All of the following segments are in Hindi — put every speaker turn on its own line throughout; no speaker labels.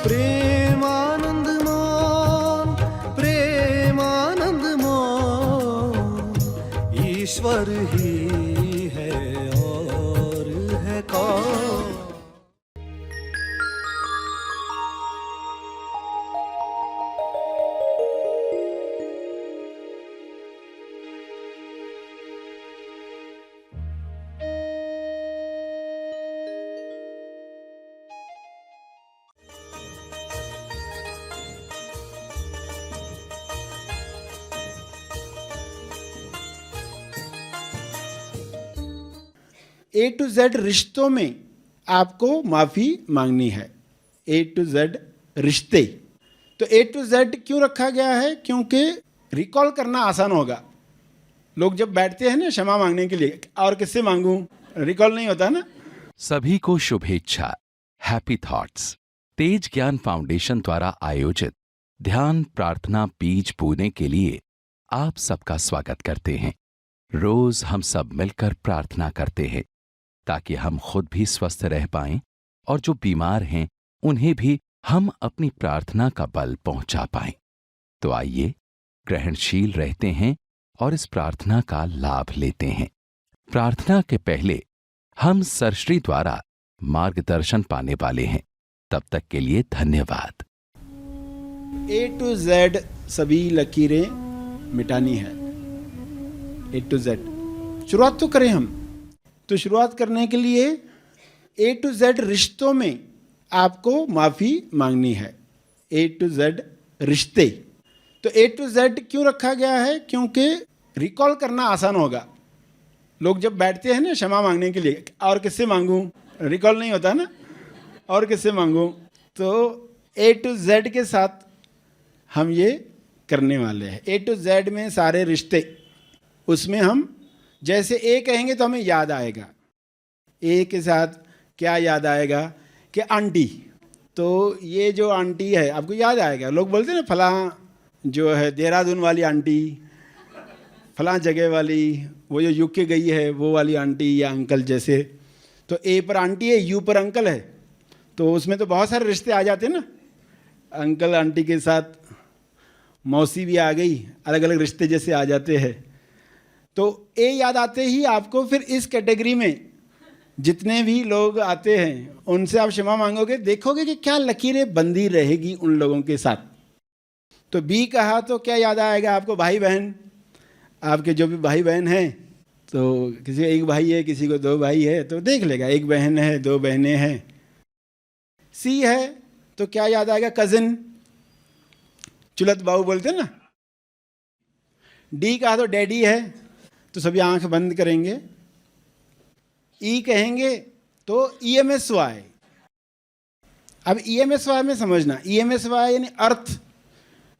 प्रेमानंद मोहन, प्रेमानंद मोहन, ईश्वर ही है और है कौन।
A to Z रिश्तों में आपको माफ़ी मांगनी है। A to Z रिश्ते, तो A to Z क्यों रखा गया है? क्योंकि रिकॉल करना आसान होगा। लोग जब बैठते हैं ना क्षमा मांगने के लिए, और किससे मांगूं, रिकॉल नहीं होता ना।
सभी को शुभेच्छा। हैप्पी थॉट्स तेज ज्ञान फाउंडेशन द्वारा आयोजित ध्यान प्रार्थना बीज बोने के लिए आप सबका स्वागत करते हैं। रोज हम सब मिलकर प्रार्थना करते हैं ताकि हम खुद भी स्वस्थ रह पाएं और जो बीमार हैं उन्हें भी हम अपनी प्रार्थना का बल पहुंचा पाएं। तो आइए ग्रहणशील रहते हैं और इस प्रार्थना का लाभ लेते हैं। प्रार्थना के पहले हम सरश्री द्वारा मार्गदर्शन पाने वाले हैं। तब तक के लिए धन्यवाद।
A to Z सभी लकीरें मिटानी है। A to Z शुरुआत तो करें हम। तो शुरुआत करने के लिए A to Z रिश्तों में आपको माफ़ी मांगनी है। A to Z रिश्ते, तो A to Z क्यों रखा गया है? क्योंकि रिकॉल करना आसान होगा। लोग जब बैठते हैं ना क्षमा मांगने के लिए, और किससे मांगूं, रिकॉल नहीं होता ना, और किससे मांगूं। तो A to Z के साथ हम ये करने वाले हैं। A to Z में सारे रिश्ते, उसमें हम जैसे ए कहेंगे तो हमें याद आएगा। ए के साथ क्या याद आएगा कि आंटी, तो ये जो आंटी है आपको याद आएगा। लोग बोलते हैं ना फलां जो है देहरादून वाली आंटी, फलां जगह वाली, वो जो यूके गई है वो वाली आंटी या अंकल जैसे। तो ए पर आंटी है, यू पर अंकल है, तो उसमें तो बहुत सारे रिश्ते आ जाते हैं ना। अंकल आंटी के साथ मौसी भी आ गई, अलग अलग रिश्ते जैसे आ जाते हैं। तो ए याद आते ही आपको फिर इस कैटेगरी में जितने भी लोग आते हैं उनसे आप क्षमा मांगोगे, देखोगे कि क्या लकीरें बंधी रहेगी उन लोगों के साथ। तो बी कहा तो क्या याद आएगा आपको? भाई बहन, आपके जो भी भाई बहन हैं, तो किसी को एक भाई है, किसी को दो भाई है, तो देख लेगा एक बहन है, दो बहनें हैं। सी है तो क्या याद आएगा? कजिन, चुलत बाऊ बोलते हैं ना। डी कहा तो डैडी है, तो सभी आंख बंद करेंगे। ई कहेंगे तो EMSY। अब EMSY में समझना, EMSY यानी अर्थ,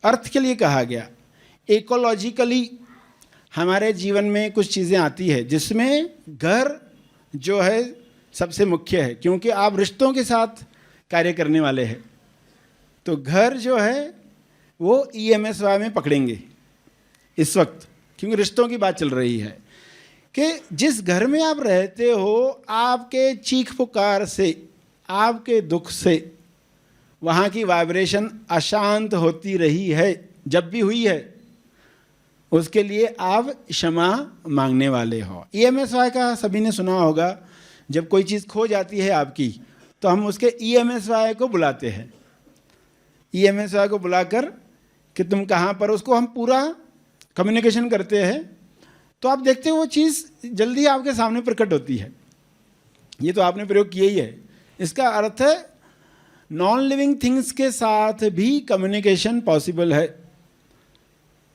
अर्थ के लिए कहा गया। इकोलॉजिकली हमारे जीवन में कुछ चीज़ें आती है जिसमें घर जो है सबसे मुख्य है, क्योंकि आप रिश्तों के साथ कार्य करने वाले हैं। तो घर जो है वो EMSY में पकड़ेंगे इस वक्त, क्योंकि रिश्तों की बात चल रही है कि जिस घर में आप रहते हो, आपके चीख पुकार से, आपके दुख से वहाँ की वाइब्रेशन अशांत होती रही है, जब भी हुई है, उसके लिए आप क्षमा मांगने वाले हो। EMSY का सभी ने सुना होगा, जब कोई चीज़ खो जाती है आपकी तो हम उसके EMSY को बुलाते हैं। EMSY को बुलाकर कि तुम कहाँ पर, उसको हम पूरा कम्युनिकेशन करते हैं। तो आप देखते हो वो चीज़ जल्दी आपके सामने प्रकट होती है। ये तो आपने प्रयोग किया ही है। इसका अर्थ है नॉन लिविंग थिंग्स के साथ भी कम्युनिकेशन पॉसिबल है।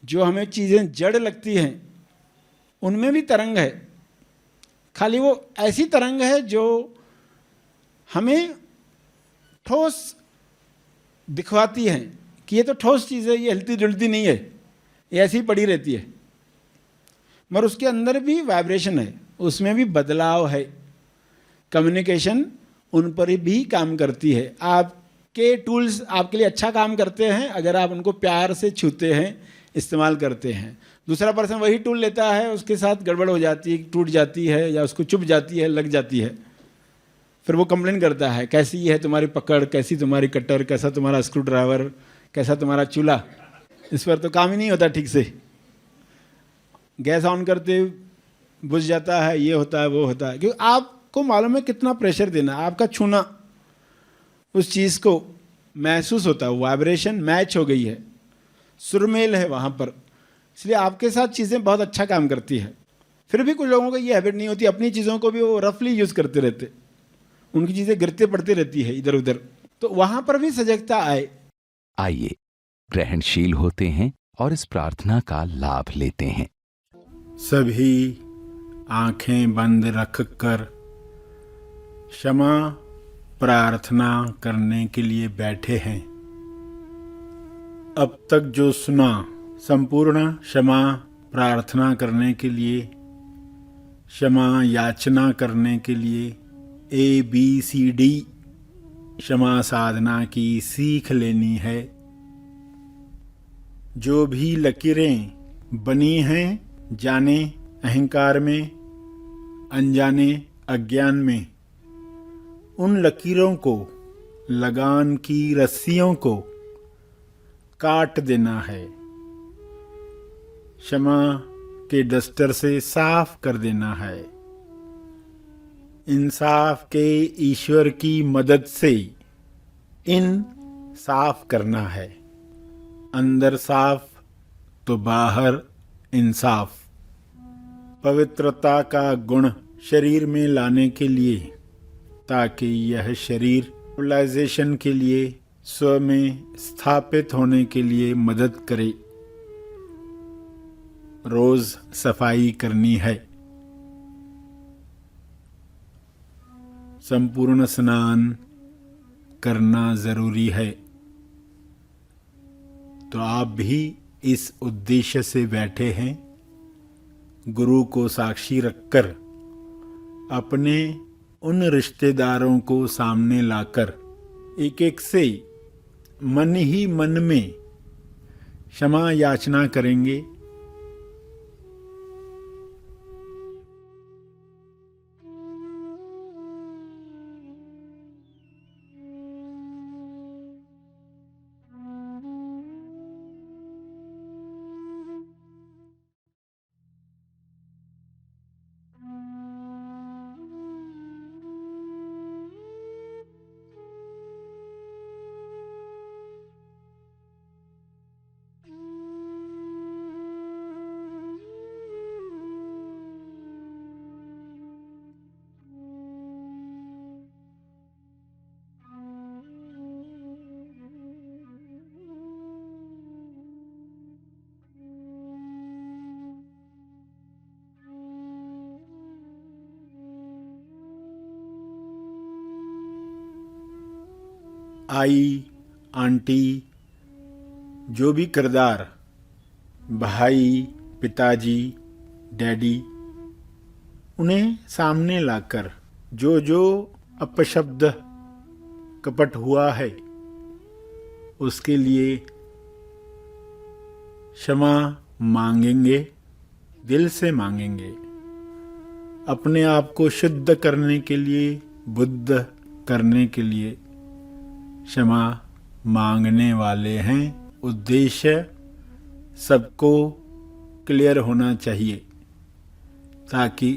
जो हमें चीज़ें जड़ लगती हैं उनमें भी तरंग है, खाली वो ऐसी तरंग है जो हमें ठोस दिखवाती है कि ये तो ठोस चीज़ है, ये हिलती जुलती नहीं है, ये ऐसी पड़ी रहती है। मगर उसके अंदर भी वाइब्रेशन है, उसमें भी बदलाव है। कम्युनिकेशन उन पर भी काम करती है। आपके टूल्स आपके लिए अच्छा काम करते हैं अगर आप उनको प्यार से छूते हैं, इस्तेमाल करते हैं। दूसरा पर्सन वही टूल लेता है, उसके साथ गड़बड़ हो जाती है, टूट जाती है या उसको चुभ जाती है, लग जाती है, फिर वो कंप्लेन करता है, कैसी है तुम्हारी पकड़, कैसी तुम्हारी कटर, कैसा तुम्हारा स्क्रू ड्राइवर, कैसा तुम्हारा चूल्हा, इस पर तो काम ही नहीं होता ठीक से। गैस ऑन करते बुझ जाता है, ये होता है वो होता है, क्योंकि आपको मालूम है कितना प्रेशर देना, आपका छूना उस चीज़ को महसूस होता है, वाइब्रेशन मैच हो गई है, सुरमेल है वहाँ पर, इसलिए आपके साथ चीज़ें बहुत अच्छा काम करती है। फिर भी कुछ लोगों को ये हैबिट नहीं होती, अपनी चीज़ों को भी वो रफली यूज़ करते रहते, उनकी चीज़ें गिरते पड़ती रहती है इधर उधर, तो वहाँ पर भी सजगता आए।
आइए ग्रहणशील होते हैं और इस प्रार्थना का लाभ लेते हैं।
सभी आंखें बंद रखकर क्षमा प्रार्थना करने के लिए बैठे हैं। अब तक जो सुना, संपूर्ण क्षमा प्रार्थना करने के लिए, क्षमा याचना करने के लिए ABCD क्षमा साधना की सीख लेनी है। जो भी लकीरें बनी हैं जाने अहंकार में, अनजाने अज्ञान में, उन लकीरों को, लगान की रस्सियों को काट देना है, क्षमा के डस्टर से साफ कर देना है। इंसाफ के ईश्वर की मदद से इन साफ करना है। अंदर साफ तो बाहर इंसाफ। पवित्रता का गुण शरीर में लाने के लिए, ताकि यह शरीर रियलाइजेशन के लिए, स्व में स्थापित होने के लिए मदद करे। रोज सफाई करनी है। संपूर्ण स्नान करना जरूरी है। तो आप भी इस उद्देश्य से बैठे हैं, गुरु को साक्षी रखकर, अपने उन रिश्तेदारों को सामने लाकर एक एक से मन ही मन में क्षमा याचना करेंगे। आई, आंटी, जो भी किरदार, भाई, पिताजी, डैडी, उन्हें सामने लाकर जो जो अपशब्द कपट हुआ है उसके लिए क्षमा मांगेंगे, दिल से मांगेंगे। अपने आप को शुद्ध करने के लिए, बुद्ध करने के लिए क्षमा मांगने वाले हैं। उद्देश्य सबको क्लियर होना चाहिए, ताकि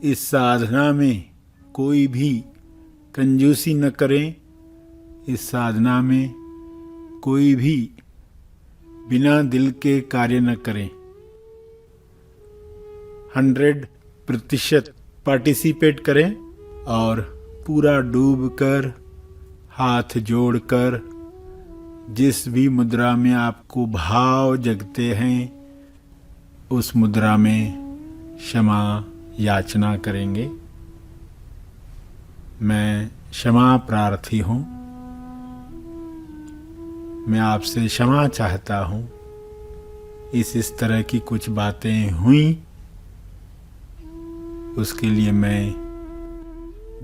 इस साधना में कोई भी कंजूसी न करें, इस साधना में कोई भी बिना दिल के कार्य न करें। 100% पार्टिसिपेट करें और पूरा डूब कर, हाथ जोड़कर, जिस भी मुद्रा में आपको भाव जगते हैं उस मुद्रा में क्षमा याचना करेंगे। मैं क्षमा प्रार्थी हूँ, मैं आपसे क्षमा चाहता हूँ। इस तरह की कुछ बातें हुई, उसके लिए मैं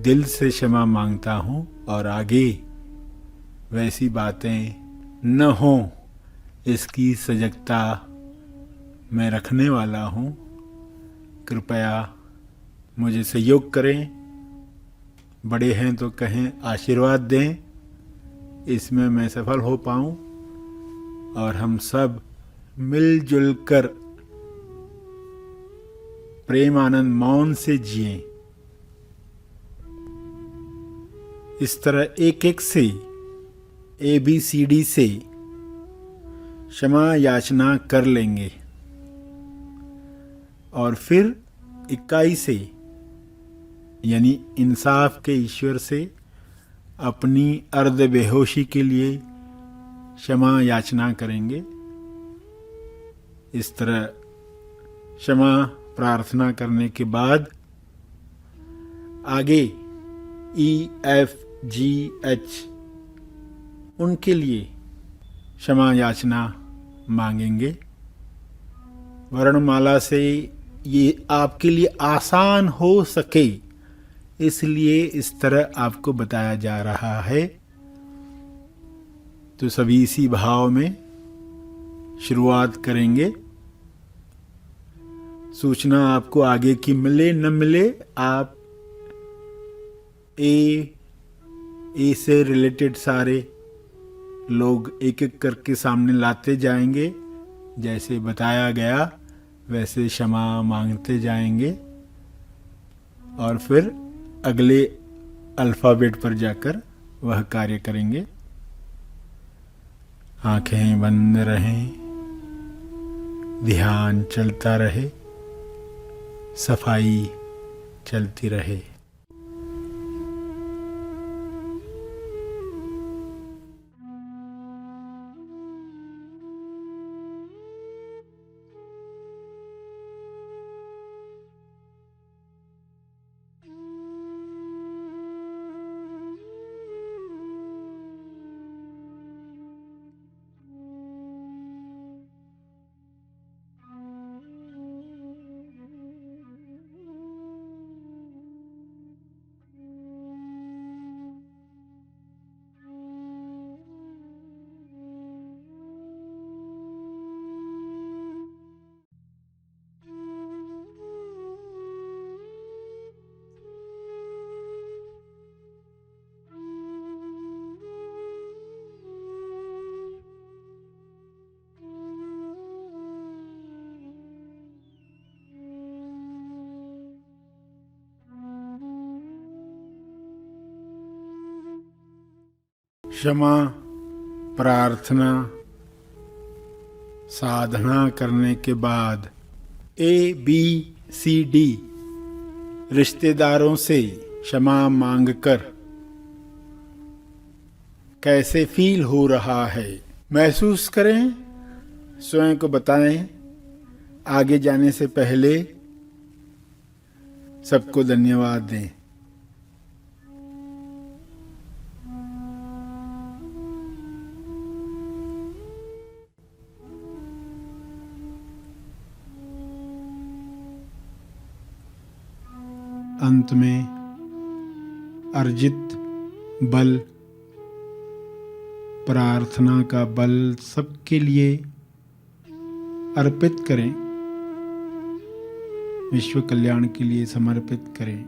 दिल से क्षमा मांगता हूँ और आगे वैसी बातें न हों इसकी सजगता मैं रखने वाला हूँ। कृपया मुझे सहयोग करें
बड़े हैं तो कहें आशीर्वाद दें, इसमें मैं सफल हो पाऊं और हम सब मिलजुल कर प्रेम आनंद मौन से जिएं। इस तरह एक एक से ABCD से क्षमा याचना कर लेंगे और फिर इकाई से यानी इंसाफ के ईश्वर से अपनी अर्ध बेहोशी के लिए क्षमा याचना करेंगे। इस तरह क्षमा प्रार्थना करने के बाद आगे EFGH उनके लिए क्षमा याचना मांगेंगे। वर्णमाला से ये आपके लिए आसान हो सके इसलिए इस तरह आपको बताया जा रहा है। तो सभी इसी भाव में शुरुआत करेंगे। सूचना आपको आगे की मिले न मिले, आप ए से रिलेटेड सारे लोग एक एक करके सामने लाते जाएंगे। जैसे बताया गया वैसे क्षमा मांगते जाएंगे और फिर अगले अल्फ़ाबेट पर जाकर वह कार्य करेंगे। आंखें बंद रहें, ध्यान चलता रहे, सफाई चलती रहे। क्षमा प्रार्थना साधना करने के बाद ABCD रिश्तेदारों से क्षमा मांगकर कैसे फील हो रहा है महसूस करें, स्वयं को बताएं। आगे जाने से पहले सबको धन्यवाद दें। अंत में अर्जित बल, प्रार्थना का बल सबके लिए अर्पित करें, विश्व कल्याण के लिए समर्पित करें।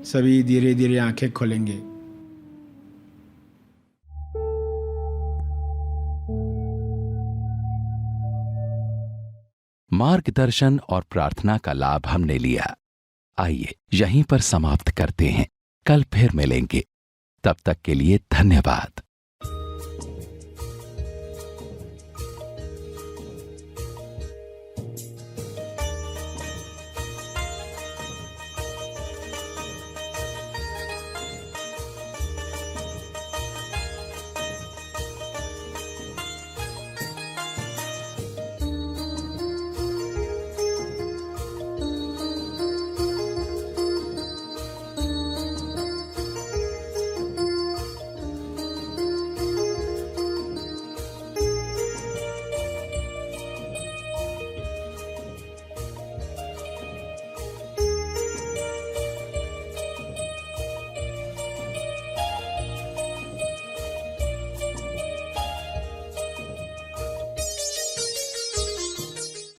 सभी धीरे धीरे आंखें खोलेंगे।
मार्गदर्शन और प्रार्थना का लाभ हमने लिया। आइए यहीं पर समाप्त करते हैं। कल फिर मिलेंगे। तब तक के लिए धन्यवाद।